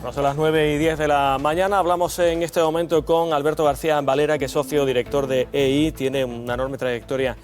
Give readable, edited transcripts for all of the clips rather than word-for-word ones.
Bueno, son las 9:10 de la mañana. Hablamos en este momento con Alberto García Valera, que es socio director de EI. Tiene una enorme trayectoria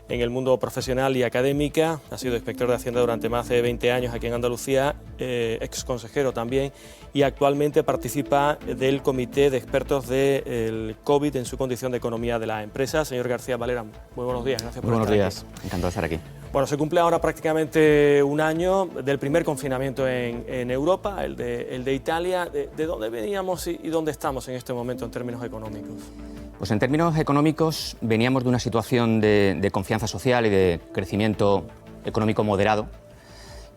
en el mundo profesional y académica. Ha sido inspector de Hacienda durante más de 20 años aquí en Andalucía, ex consejero también, y actualmente participa del comité de expertos del COVID en su condición de economía de la empresa. Señor García Valera, muy buenos días. Gracias por estar aquí. Buenos días, encantado de estar aquí. Bueno, se cumple ahora prácticamente un año del primer confinamiento en Europa, el de Italia. ¿De dónde veníamos y dónde estamos en este momento en términos económicos? Pues en términos económicos veníamos de una situación de confianza social y de crecimiento económico moderado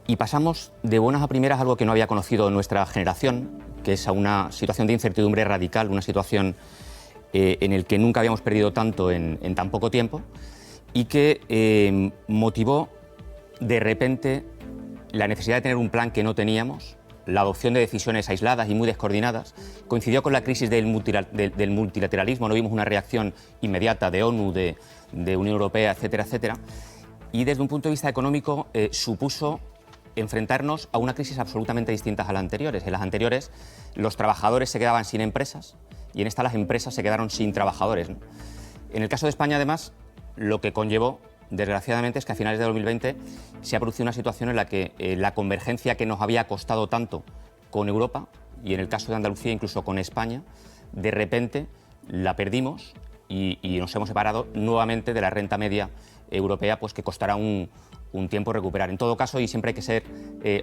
y pasamos de buenas a primeras a algo que no había conocido nuestra generación, que es a una situación de incertidumbre radical, una situación en la que nunca habíamos perdido tanto en tan poco tiempo y que motivó de repente la necesidad de tener un plan que no teníamos. La adopción de decisiones aisladas y muy descoordinadas coincidió con la crisis del multilateralismo. No vimos una reacción inmediata de ONU, de Unión Europea, etcétera, etcétera. Y desde un punto de vista económico supuso enfrentarnos a una crisis absolutamente distinta a las anteriores. En las anteriores los trabajadores se quedaban sin empresas y en esta las empresas se quedaron sin trabajadores, ¿no? En el caso de España, además, lo que conllevó, desgraciadamente, es que a finales de 2020 se ha producido una situación en la que la convergencia que nos había costado tanto con Europa, y en el caso de Andalucía incluso con España, de repente la perdimos y nos hemos separado nuevamente de la renta media europea, pues que costará un tiempo recuperar. En todo caso, y siempre hay que ser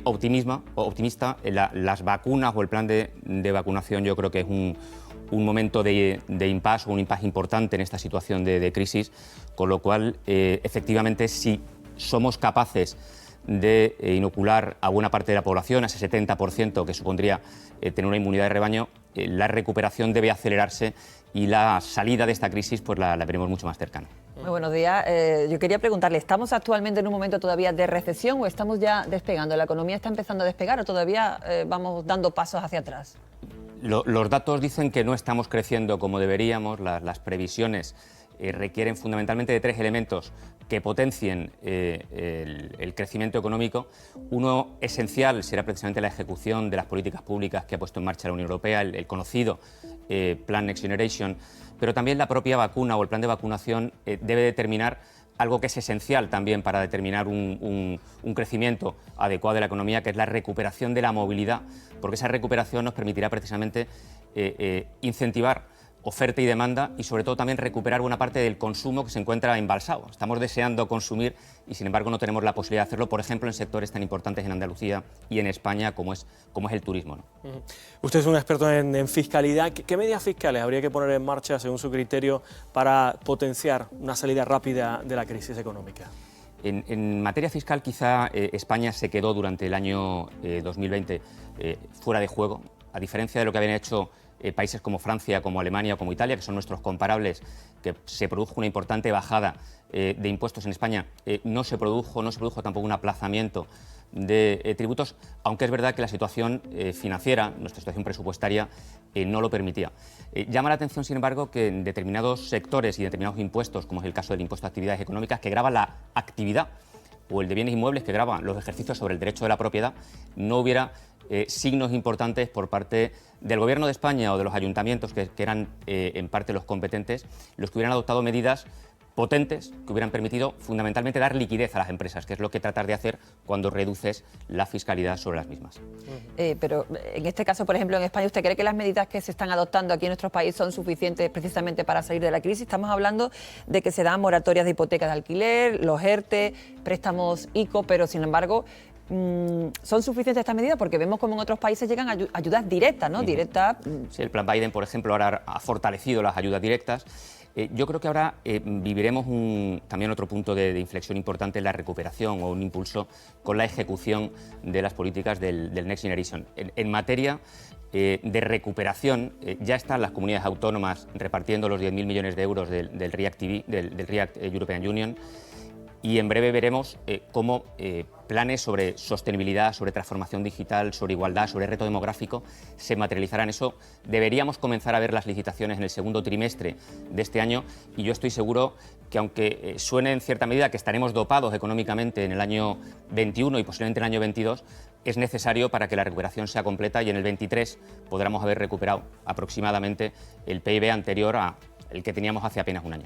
optimista, las vacunas o el plan de vacunación yo creo que es un momento de impasse, un impasse importante en esta situación de crisis, con lo cual, efectivamente, si somos capaces de inocular a buena parte de la población, a ese 70% que supondría tener una inmunidad de rebaño, la recuperación debe acelerarse y la salida de esta crisis pues la veremos mucho más cercana. Muy buenos días. Yo quería preguntarle, ¿estamos actualmente en un momento todavía de recesión o estamos ya despegando? ¿La economía está empezando a despegar o todavía vamos dando pasos hacia atrás? Los datos dicen que no estamos creciendo como deberíamos. Las previsiones requieren fundamentalmente de tres elementos que potencien el crecimiento económico. Uno esencial será precisamente la ejecución de las políticas públicas que ha puesto en marcha la Unión Europea, el conocido Plan Next Generation, pero también la propia vacuna o el plan de vacunación debe determinar algo que es esencial también para determinar un crecimiento adecuado de la economía, que es la recuperación de la movilidad, porque esa recuperación nos permitirá precisamente incentivar oferta y demanda y sobre todo también recuperar buena parte del consumo que se encuentra embalsado. Estamos deseando consumir y sin embargo no tenemos la posibilidad de hacerlo, por ejemplo, en sectores tan importantes en Andalucía y en España como es el turismo, ¿no? Usted es un experto en fiscalidad. ¿Qué medidas fiscales habría que poner en marcha, según su criterio, para potenciar una salida rápida de la crisis económica? En materia fiscal, quizá España se quedó durante el año 2020 fuera de juego, a diferencia de lo que habían hecho países como Francia, como Alemania o como Italia, que son nuestros comparables, que se produjo una importante bajada de impuestos en España. No se produjo tampoco un aplazamiento de tributos, aunque es verdad que la situación financiera, nuestra situación presupuestaria, no lo permitía. Llama la atención, sin embargo, que en determinados sectores y determinados impuestos, como es el caso del impuesto a actividades económicas, que grava la actividad, o el de bienes inmuebles, que grava los ejercicios sobre el derecho de la propiedad, no hubiera signos importantes por parte del Gobierno de España o de los ayuntamientos, que eran en parte los competentes, los que hubieran adoptado medidas potentes que hubieran permitido fundamentalmente dar liquidez a las empresas, que es lo que tratas de hacer cuando reduces la fiscalidad sobre las mismas. Pero en este caso, por ejemplo, en España, ¿usted cree que las medidas que se están adoptando aquí en nuestro país son suficientes precisamente para salir de la crisis? Estamos hablando de que se dan moratorias de hipotecas de alquiler, los ERTE, préstamos ICO, pero sin embargo, ¿son suficientes estas medidas? Porque vemos como en otros países llegan ayudas directas, ¿no? Sí, el plan Biden, por ejemplo, ahora ha fortalecido las ayudas directas. Yo creo que ahora viviremos también otro punto de inflexión importante en la recuperación o un impulso con la ejecución de las políticas del Next Generation. En materia de recuperación, ya están las comunidades autónomas repartiendo los 10.000 millones de euros del React European Union. Y en breve veremos cómo planes sobre sostenibilidad, sobre transformación digital, sobre igualdad, sobre reto demográfico se materializarán. Eso deberíamos comenzar a ver las licitaciones en el segundo trimestre de este año y yo estoy seguro que aunque suene en cierta medida que estaremos dopados económicamente en el año 21 y posiblemente en el año 22, es necesario para que la recuperación sea completa y en el 23 podremos haber recuperado aproximadamente el PIB anterior a el que teníamos hace apenas un año.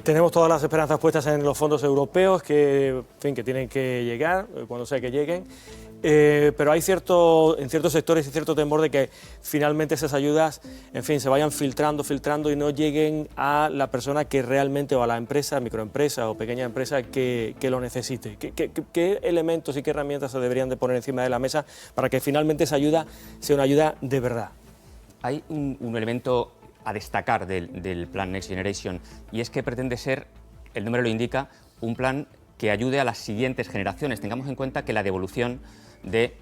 Tenemos todas las esperanzas puestas en los fondos europeos que, en fin, que tienen que llegar, cuando sea que lleguen, pero hay en ciertos sectores y cierto temor de que finalmente esas ayudas, en fin, se vayan filtrando y no lleguen a la persona que realmente, o a la empresa, microempresa o pequeña empresa que lo necesite. ¿Qué elementos y qué herramientas se deberían de poner encima de la mesa para que finalmente esa ayuda sea una ayuda de verdad? Hay un elemento a destacar del plan Next Generation, y es que pretende ser, el nombre lo indica, un plan que ayude a las siguientes generaciones. Tengamos en cuenta que la devolución de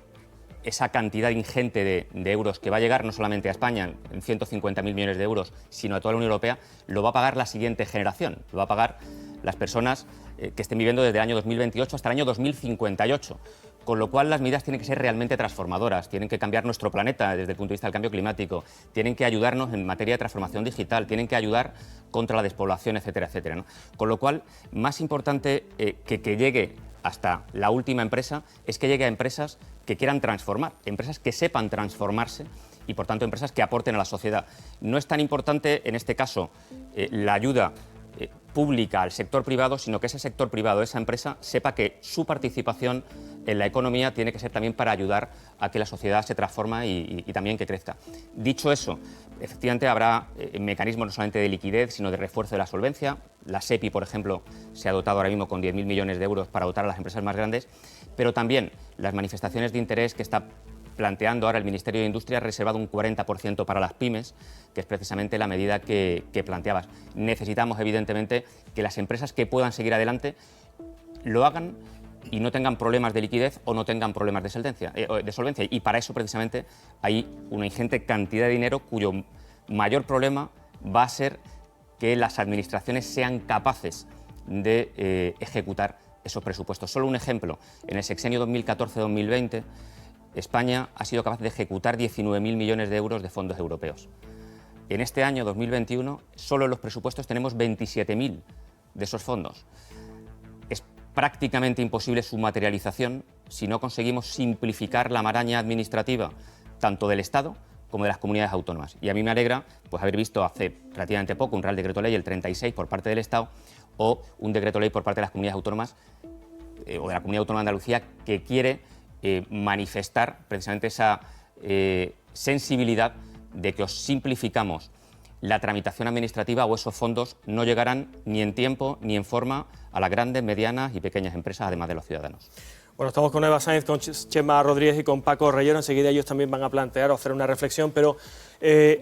esa cantidad ingente de euros que va a llegar no solamente a España, en 150.000 millones de euros, sino a toda la Unión Europea, lo va a pagar la siguiente generación, lo va a pagar las personas que estén viviendo desde el año 2028 hasta el año 2058. Con lo cual las medidas tienen que ser realmente transformadoras, tienen que cambiar nuestro planeta desde el punto de vista del cambio climático, tienen que ayudarnos en materia de transformación digital, tienen que ayudar contra la despoblación, etcétera, etcétera, ¿no? Con lo cual, más importante que llegue hasta la última empresa es que llegue a empresas que quieran transformar, empresas que sepan transformarse y, por tanto, empresas que aporten a la sociedad. No es tan importante, en este caso, la ayuda pública al sector privado, sino que ese sector privado, esa empresa, sepa que su participación en la economía tiene que ser también para ayudar a que la sociedad se transforme y también que crezca. Dicho eso, efectivamente habrá mecanismos no solamente de liquidez, sino de refuerzo de la solvencia. La SEPI, por ejemplo, se ha dotado ahora mismo con 10.000 millones de euros para dotar a las empresas más grandes, pero también las manifestaciones de interés que está planteando ahora el Ministerio de Industria, ha reservado un 40% para las pymes, que es precisamente la medida que planteabas. Necesitamos, evidentemente, que las empresas que puedan seguir adelante lo hagan y no tengan problemas de liquidez o no tengan problemas de solvencia. Y para eso, precisamente, hay una ingente cantidad de dinero cuyo mayor problema va a ser que las administraciones sean capaces de ejecutar esos presupuestos. Solo un ejemplo, en el sexenio 2014-2020, España ha sido capaz de ejecutar 19.000 millones de euros de fondos europeos. En este año 2021, solo en los presupuestos tenemos 27.000 de esos fondos. Es prácticamente imposible su materialización si no conseguimos simplificar la maraña administrativa tanto del Estado como de las comunidades autónomas. Y a mí me alegra pues, haber visto hace relativamente poco un Real Decreto Ley, el 36, por parte del Estado, o un Decreto Ley por parte de las comunidades autónomas o de la Comunidad Autónoma de Andalucía, que quiere manifestar precisamente esa sensibilidad de que os simplificamos la tramitación administrativa o esos fondos no llegarán ni en tiempo ni en forma a las grandes, medianas y pequeñas empresas, además de los ciudadanos. Bueno, estamos con Eva Sáenz, con Chema Rodríguez y con Paco Reyero. Enseguida ellos también van a plantear o hacer una reflexión, pero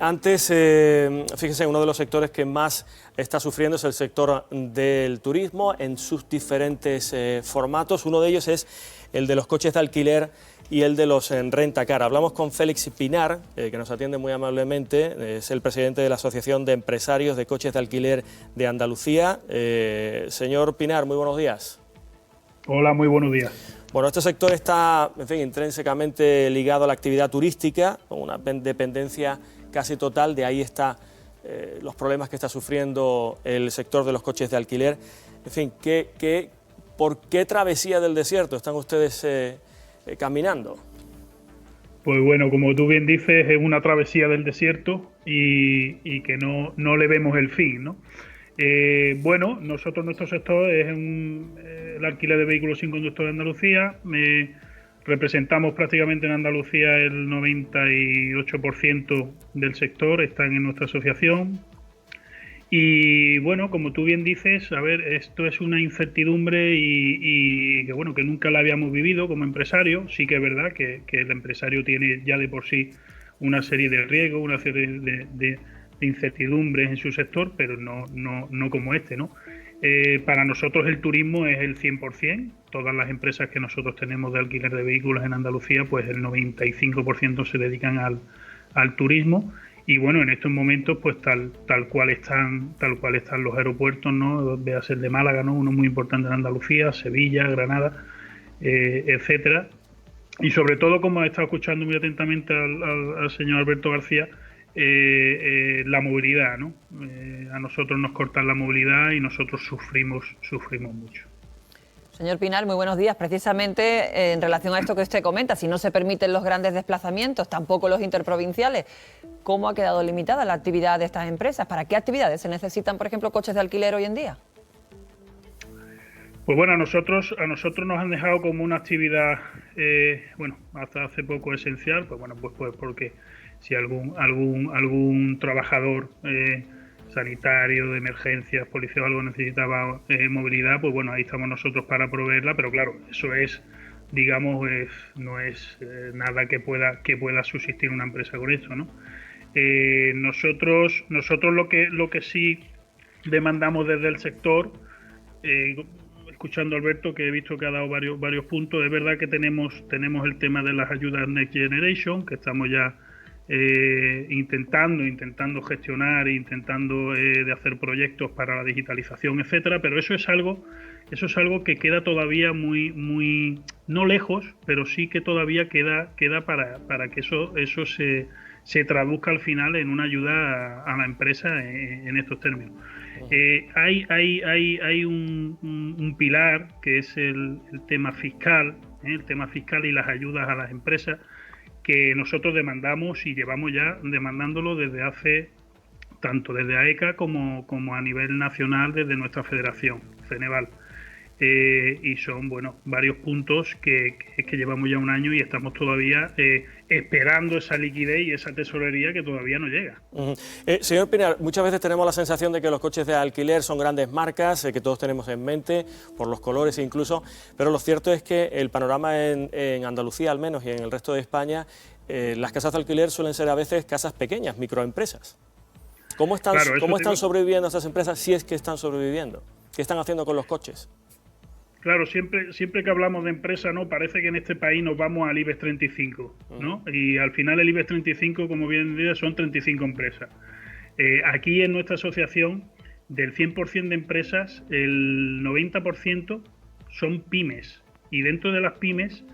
antes, fíjense, uno de los sectores que más está sufriendo es el sector del turismo en sus diferentes formatos. Uno de ellos es el de los coches de alquiler y el de los rentacar. Hablamos con Félix Pinar, que nos atiende muy amablemente, es el presidente de la Asociación de Empresarios de Coches de Alquiler de Andalucía. Señor Pinar, muy buenos días. Hola, muy buenos días. Bueno, este sector está, en fin, intrínsecamente ligado a la actividad turística, con una dependencia casi total, de ahí está los problemas que está sufriendo el sector de los coches de alquiler. En fin, ¿por qué travesía del desierto están ustedes caminando? Pues bueno, como tú bien dices, es una travesía del desierto y que no le vemos el fin, ¿no? Bueno, nuestro sector es el alquiler de vehículos sin conductor de Andalucía. Representamos prácticamente en Andalucía el 98% del sector, están en nuestra asociación. Y bueno, como tú bien dices, a ver, esto es una incertidumbre y que bueno, que nunca la habíamos vivido como empresario. Sí que es verdad que el empresario tiene ya de por sí una serie de riesgos, una serie de incertidumbres en su sector, pero no como este, ¿no? Para nosotros el turismo es el 100%. Todas las empresas que nosotros tenemos de alquiler de vehículos en Andalucía, pues el 95% se dedican al turismo. Y bueno, en estos momentos, pues tal cual están los aeropuertos, ¿no? Véase el de Málaga, ¿no? Uno muy importante en Andalucía, Sevilla, Granada, etcétera. Y sobre todo, como he estado escuchando muy atentamente al señor Alberto García, la movilidad, ¿no? A nosotros nos cortan la movilidad y nosotros sufrimos mucho. Señor Pinar, muy buenos días. Precisamente en relación a esto que usted comenta, si no se permiten los grandes desplazamientos, tampoco los interprovinciales, ¿cómo ha quedado limitada la actividad de estas empresas? ¿Para qué actividades se necesitan, por ejemplo, coches de alquiler hoy en día? Pues bueno, a nosotros nos han dejado como una actividad, hasta hace poco esencial, pues porque si algún trabajador sanitario, de emergencias, policía o algo necesitaba movilidad, pues bueno, ahí estamos nosotros para proveerla, pero claro, eso es, digamos, no es nada que pueda subsistir una empresa con eso, ¿no? Nosotros lo que sí demandamos desde el sector, escuchando a Alberto, que he visto que ha dado varios puntos, es verdad que tenemos el tema de las ayudas Next Generation, que estamos ya intentando gestionar, intentando de hacer proyectos para la digitalización, etcétera, pero eso es algo que queda todavía muy no lejos, pero sí que todavía queda para que eso se traduzca al final en una ayuda a la empresa en estos términos. Hay un pilar que es el tema fiscal, y las ayudas a las empresas, que nosotros demandamos y llevamos ya demandándolo tanto desde AECA como a nivel nacional desde nuestra federación, Ceneval. Y son varios puntos que llevamos ya un año y estamos todavía esperando esa liquidez y esa tesorería que todavía no llega. Señor Pinar, muchas veces tenemos la sensación de que los coches de alquiler son grandes marcas, que todos tenemos en mente, por los colores incluso, pero lo cierto es que el panorama en Andalucía al menos y en el resto de España, las casas de alquiler suelen ser a veces casas pequeñas, microempresas. ¿Cómo están sobreviviendo esas empresas, si es que están sobreviviendo? ¿Qué están haciendo con los coches? Claro, siempre que hablamos de empresa, ¿no? Parece que en este país nos vamos al IBEX 35, ¿no? Y al final el IBEX 35, como bien dice, son 35 empresas. Aquí en nuestra asociación, del 100% de empresas, el 90% son pymes. Y dentro de las pymes,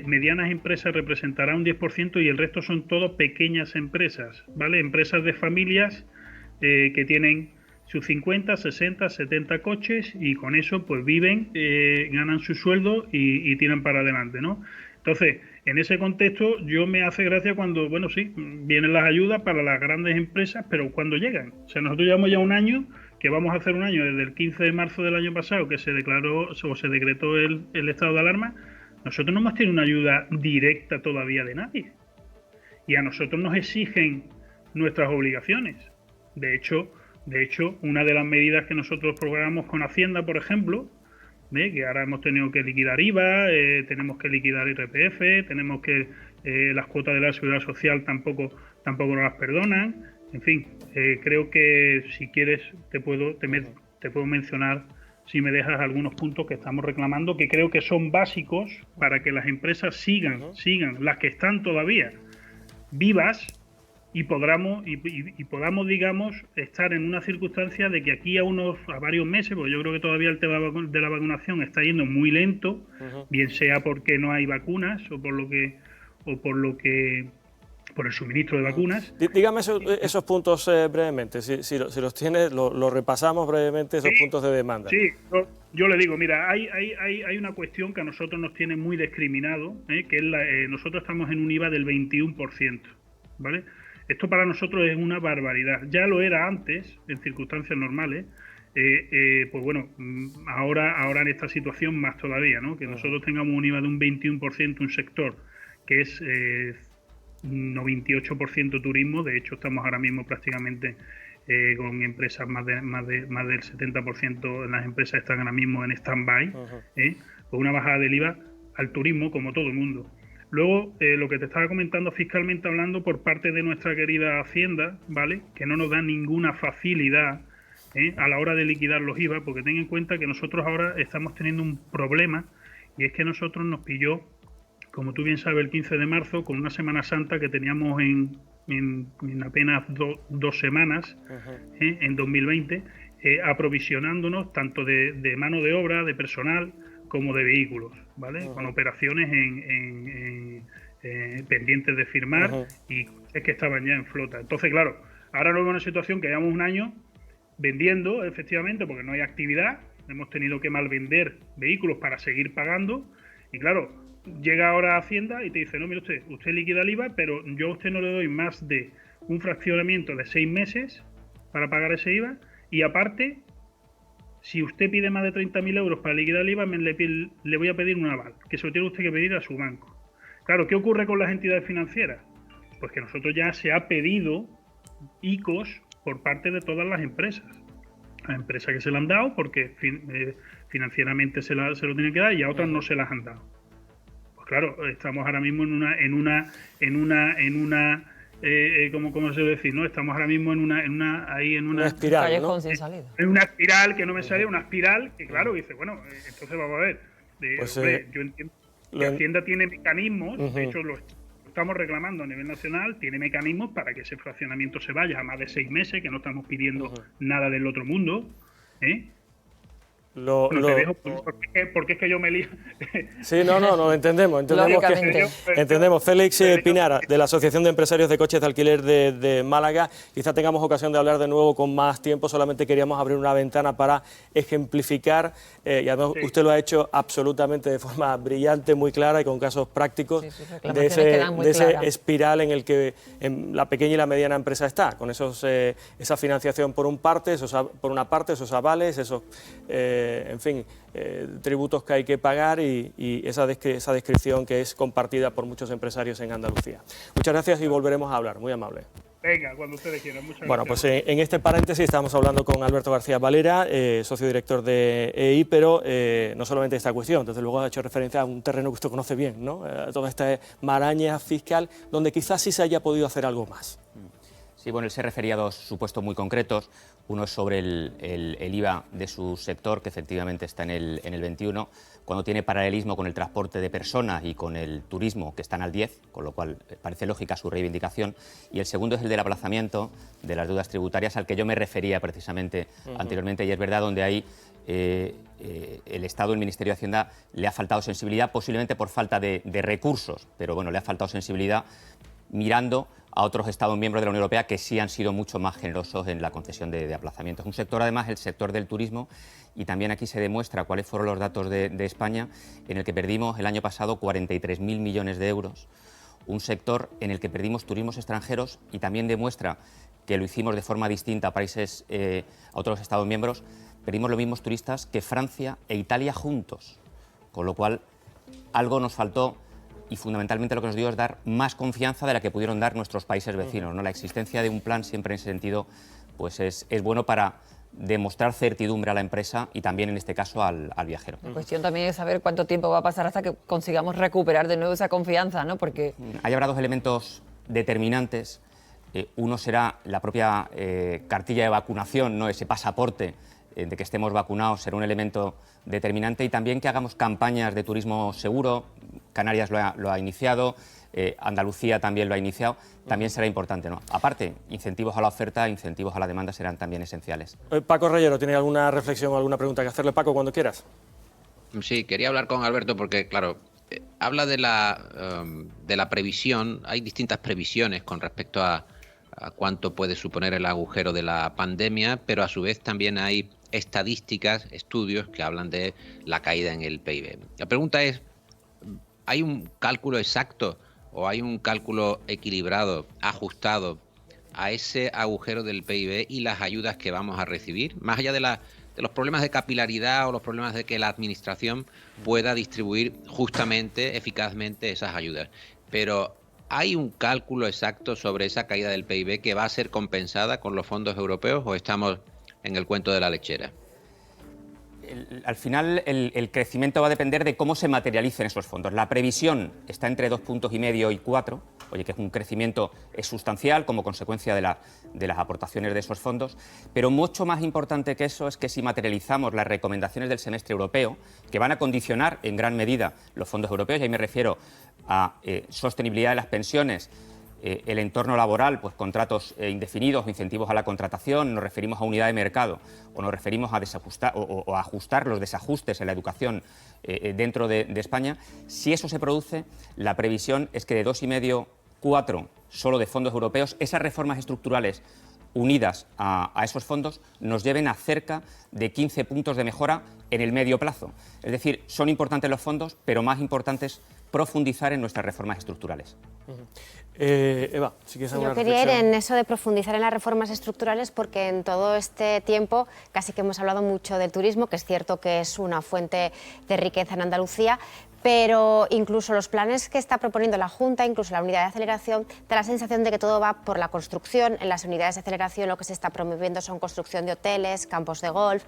medianas empresas representará un 10% y el resto son todo pequeñas empresas, ¿vale? Empresas de familias que tienen sus 50, 60, 70 coches y con eso pues viven, ganan su sueldo y tiran para adelante, ¿no? Entonces, en ese contexto yo me hace gracia cuando, vienen las ayudas para las grandes empresas, pero cuando llegan. O sea, nosotros llevamos ya un año, que vamos a hacer un año desde el 15 de marzo del año pasado que se decretó el estado de alarma. Nosotros no hemos tenido una ayuda directa todavía de nadie. Y a nosotros nos exigen nuestras obligaciones. De hecho, una de las medidas que nosotros programamos con Hacienda, por ejemplo, que ahora hemos tenido que liquidar IVA, tenemos que liquidar IRPF, tenemos que las cuotas de la Seguridad Social tampoco nos las perdonan. En fin, creo que si quieres te puedo mencionar, si me dejas, algunos puntos que estamos reclamando, que creo que son básicos para que las empresas sigan, las que están todavía vivas, y podamos, digamos, estar en una circunstancia de que aquí a varios meses, porque yo creo que todavía el tema de la vacunación está yendo muy lento, bien sea porque no hay vacunas o por el suministro de vacunas. Dígame esos puntos brevemente, si los tiene, lo repasamos brevemente, esos puntos de demanda. Sí, yo le digo, mira, hay una cuestión que a nosotros nos tiene muy discriminado, que es nosotros estamos en un IVA del 21%, ¿vale? Esto para nosotros es una barbaridad. Ya lo era antes, en circunstancias normales. Ahora en esta situación más todavía, ¿no? Que nosotros tengamos un IVA de un 21%, un sector que es 98% turismo. De hecho, estamos ahora mismo prácticamente con empresas más del 70% de las empresas están ahora mismo en stand-by, con una bajada del IVA al turismo, como todo el mundo. Luego, lo que te estaba comentando fiscalmente hablando por parte de nuestra querida Hacienda, ¿vale? Que no nos da ninguna facilidad a la hora de liquidar los IVA, porque ten en cuenta que nosotros ahora estamos teniendo un problema, y es que nosotros nos pilló, como tú bien sabes, el 15 de marzo, con una Semana Santa que teníamos en apenas dos semanas, en 2020, aprovisionándonos tanto de mano de obra, de personal, como de vehículos, ¿vale? Con operaciones pendientes de firmar y es que estaban ya en flota. Entonces, claro, ahora nos vemos en una situación que llevamos un año vendiendo, efectivamente, porque no hay actividad, hemos tenido que malvender vehículos para seguir pagando, y claro, llega ahora a Hacienda y te dice, no, mire usted liquida el IVA, pero yo a usted no le doy más de un fraccionamiento de 6 meses para pagar ese IVA, y aparte, si usted pide más de 30.000 euros para liquidar el IVA, le voy a pedir un aval, que se lo tiene usted que pedir a su banco. Claro, ¿qué ocurre con las entidades financieras? Pues que nosotros ya se ha pedido ICOs por parte de todas las empresas. A empresas que se le han dado porque financieramente se lo tienen que dar, y a otras no se las han dado. Pues claro, estamos ahora mismo en una ¿cómo se debe decir? ¿No? Estamos ahora mismo en una espiral, ¿no? Sin salida. En una espiral que no me sale, una espiral que claro, dice, bueno, entonces vamos a ver. Yo entiendo que Hacienda tiene mecanismos, de hecho lo estamos reclamando a nivel nacional, tiene mecanismos para que ese fraccionamiento se vaya a más de 6 meses, que no estamos pidiendo nada del otro mundo, ¿eh? Te dejo porque es que yo me lío. Sí, no, entendemos. Entendemos. Félix Pinara, de la Asociación de Empresarios de Coches de Alquiler de Málaga. Quizá tengamos ocasión de hablar de nuevo con más tiempo, solamente queríamos abrir una ventana para ejemplificar, y además usted lo ha hecho absolutamente de forma brillante, muy clara y con casos prácticos, de ese espiral en el que la pequeña y la mediana empresa está, con esa financiación por una parte, esos avales, esos tributos que hay que pagar y esa descripción que es compartida por muchos empresarios en Andalucía. Muchas gracias y volveremos a hablar, muy amable. Venga, cuando ustedes quieran. Muchas bueno, gracias. Pues en este paréntesis estamos hablando con Alberto García Valera, socio director de EI, pero no solamente esta cuestión, desde luego ha hecho referencia a un terreno que usted conoce bien, ¿no? Toda esta maraña fiscal donde quizás sí se haya podido hacer algo más. Sí, bueno, él se refería a dos supuestos muy concretos. Uno es sobre el IVA de su sector, que efectivamente está en el 21, cuando tiene paralelismo con el transporte de personas y con el turismo, que están al 10, con lo cual parece lógica su reivindicación. Y el segundo es el del aplazamiento de las deudas tributarias, al que yo me refería precisamente anteriormente, y es verdad, donde hay el Estado, el Ministerio de Hacienda, le ha faltado sensibilidad, posiblemente por falta de recursos, pero bueno, le ha faltado sensibilidad mirando a otros Estados miembros de la Unión Europea que sí han sido mucho más generosos en la concesión de aplazamientos. Un sector, además, el sector del turismo, y también aquí se demuestra cuáles fueron los datos de España, en el que perdimos el año pasado 43.000 millones de euros, un sector en el que perdimos turismos extranjeros, y también demuestra que lo hicimos de forma distinta a países, a otros Estados miembros, perdimos los mismos turistas que Francia e Italia juntos, con lo cual algo nos faltó. Y fundamentalmente lo que nos dio es dar más confianza de la que pudieron dar nuestros países vecinos, ¿no? La existencia de un plan siempre en ese sentido pues es bueno para demostrar certidumbre a la empresa y también en este caso al viajero. La cuestión también es saber cuánto tiempo va a pasar hasta que consigamos recuperar de nuevo esa confianza, ¿no? Porque habrá dos elementos determinantes. Uno será la propia cartilla de vacunación, ¿no? Ese pasaporte de que estemos vacunados será un elemento determinante, y también que hagamos campañas de turismo seguro. Canarias lo ha iniciado, Andalucía también lo ha iniciado, también será importante, ¿no? Aparte, incentivos a la oferta, incentivos a la demanda serán también esenciales. Paco Reyero, ¿tiene alguna reflexión o alguna pregunta que hacerle? Paco, cuando quieras. Sí, quería hablar con Alberto porque, claro, habla de la previsión. Hay distintas previsiones con respecto a cuánto puede suponer el agujero de la pandemia, pero a su vez también hay estadísticas, estudios que hablan de la caída en el PIB. La pregunta es, ¿hay un cálculo exacto o hay un cálculo equilibrado, ajustado a ese agujero del PIB y las ayudas que vamos a recibir? Más allá de los problemas de capilaridad o los problemas de que la administración pueda distribuir justamente, eficazmente esas ayudas. Pero ¿hay un cálculo exacto sobre esa caída del PIB que va a ser compensada con los fondos europeos o estamos en el cuento de la lechera? Al final el crecimiento va a depender de cómo se materialicen esos fondos. La previsión está entre 2,5 puntos y 4, que es un crecimiento sustancial como consecuencia de las aportaciones de esos fondos, pero mucho más importante que eso es que si materializamos las recomendaciones del semestre europeo, que van a condicionar en gran medida los fondos europeos, y ahí me refiero a sostenibilidad de las pensiones, el entorno laboral, pues contratos indefinidos, incentivos a la contratación, nos referimos a unidad de mercado o nos referimos a desajustar o a ajustar los desajustes en la educación dentro de España. Si eso se produce, la previsión es que de 2,5 a 4 solo de fondos europeos, esas reformas estructurales unidas a esos fondos nos lleven a cerca de 15 puntos de mejora en el medio plazo. Es decir, son importantes los fondos, pero más importante es profundizar en nuestras reformas estructurales. Eva, si quieres alguna Yo quería ir reflexión. en eso de profundizar en las reformas estructurales, porque en todo este tiempo casi que hemos hablado mucho del turismo, que es cierto que es una fuente de riqueza en Andalucía, pero incluso los planes que está proponiendo la Junta, incluso la unidad de aceleración, da la sensación de que todo va por la construcción. En las unidades de aceleración lo que se está promoviendo son construcción de hoteles, campos de golf.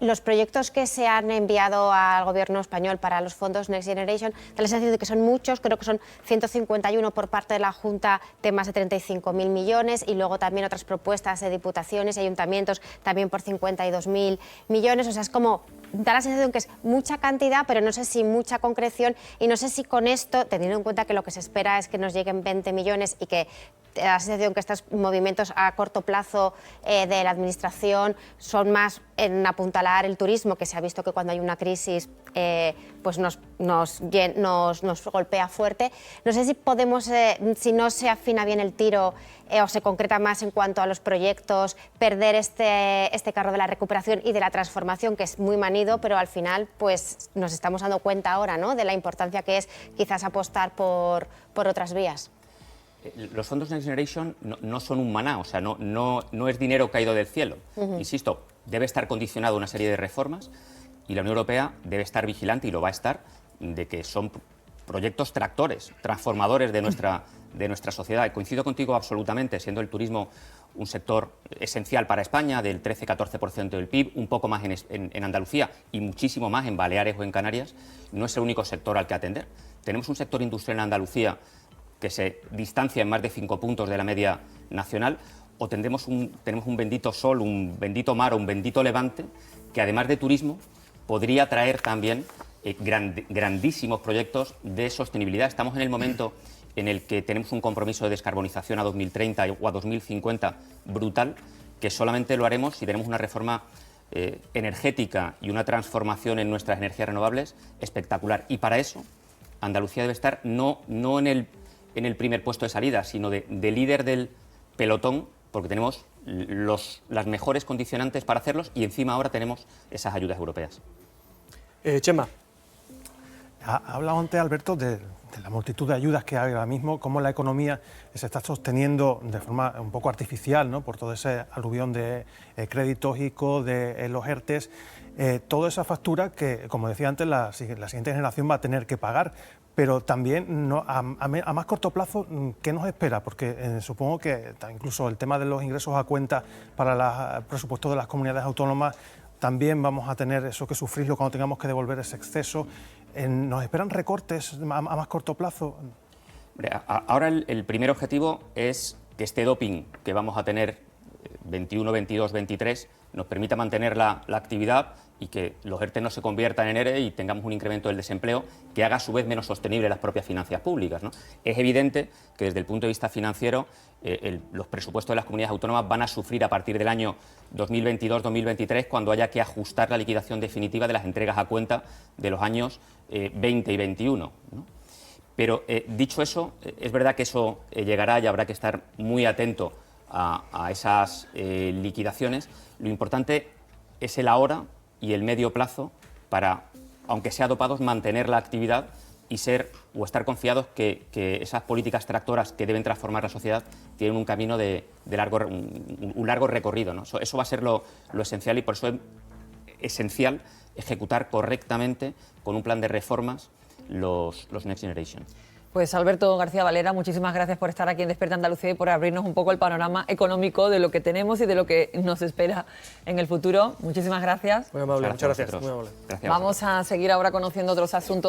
Los proyectos que se han enviado al Gobierno español para los fondos Next Generation da la sensación de que son muchos, creo que son 151 por parte de la Junta de más de 35.000 millones y luego también otras propuestas de diputaciones y ayuntamientos también por 52.000 millones. O sea, es como, da la sensación que es mucha cantidad, pero no sé si mucha concreción, y no sé si con esto, teniendo en cuenta que lo que se espera es que nos lleguen 20 millones y que da la sensación que estos movimientos a corto plazo de la Administración son más en apuntalar el turismo, que se ha visto que cuando hay una crisis pues nos golpea fuerte. No sé si podemos, si no se afina bien el tiro o se concreta más en cuanto a los proyectos, perder este carro de la recuperación y de la transformación, que es muy manido, pero al final pues nos estamos dando cuenta ahora, ¿no?, de la importancia que es quizás apostar por otras vías. Los fondos Next Generation no son un maná, o sea, no es dinero caído del cielo. Insisto, debe estar condicionado a una serie de reformas y la Unión Europea debe estar vigilante, y lo va a estar, de que son proyectos tractores, transformadores de nuestra sociedad. Y coincido contigo absolutamente, siendo el turismo un sector esencial para España, del 13-14% del PIB, un poco más en Andalucía y muchísimo más en Baleares o en Canarias, no es el único sector al que atender. Tenemos un sector industrial en Andalucía que se distancia en más de 5 puntos de la media nacional, o tenemos un bendito sol, un bendito mar o un bendito levante, que además de turismo podría traer también grandísimos proyectos de sostenibilidad. Estamos en el momento en el que tenemos un compromiso de descarbonización a 2030 o a 2050 brutal, que solamente lo haremos si tenemos una reforma energética y una transformación en nuestras energías renovables espectacular. Y para eso Andalucía debe estar no en el primer puesto de salida, sino de líder del pelotón, porque tenemos las mejores condicionantes para hacerlos, y encima ahora tenemos esas ayudas europeas. Chema. Ha hablado antes, Alberto, de la multitud de ayudas que hay ahora mismo, cómo la economía se está sosteniendo de forma un poco artificial, ¿no?, por todo ese aluvión de créditos ICO, de los ERTES, toda esa factura que, como decía antes, la siguiente generación va a tener que pagar. Pero también a más corto plazo, ¿qué nos espera? Porque supongo que incluso el tema de los ingresos a cuenta para el presupuesto de las comunidades autónomas, también vamos a tener eso que sufrirlo cuando tengamos que devolver ese exceso. ¿Nos esperan recortes a más corto plazo? Ahora el primer objetivo es que este doping que vamos a tener 21, 22, 23 nos permita mantener la actividad y que los ERTE no se conviertan en ERE y tengamos un incremento del desempleo que haga a su vez menos sostenible las propias finanzas públicas, ¿no? Es evidente que desde el punto de vista financiero los presupuestos de las comunidades autónomas van a sufrir a partir del año 2022-2023, cuando haya que ajustar la liquidación definitiva de las entregas a cuenta de los años 20 y 21, ¿no? Pero dicho eso, es verdad que eso llegará y habrá que estar muy atento a esas liquidaciones. Lo importante es el ahora y el medio plazo para, aunque sea dopados, mantener la actividad y estar confiados que esas políticas tractoras que deben transformar la sociedad tienen un camino un largo recorrido, ¿no? Eso va a ser lo esencial, y por eso es esencial ejecutar correctamente con un plan de reformas los Next Generation. Pues Alberto García Valera, muchísimas gracias por estar aquí en Despierta Andalucía y por abrirnos un poco el panorama económico de lo que tenemos y de lo que nos espera en el futuro. Muchísimas gracias. Muy amable, muchas gracias. Muy amable. Vamos a seguir ahora conociendo otros asuntos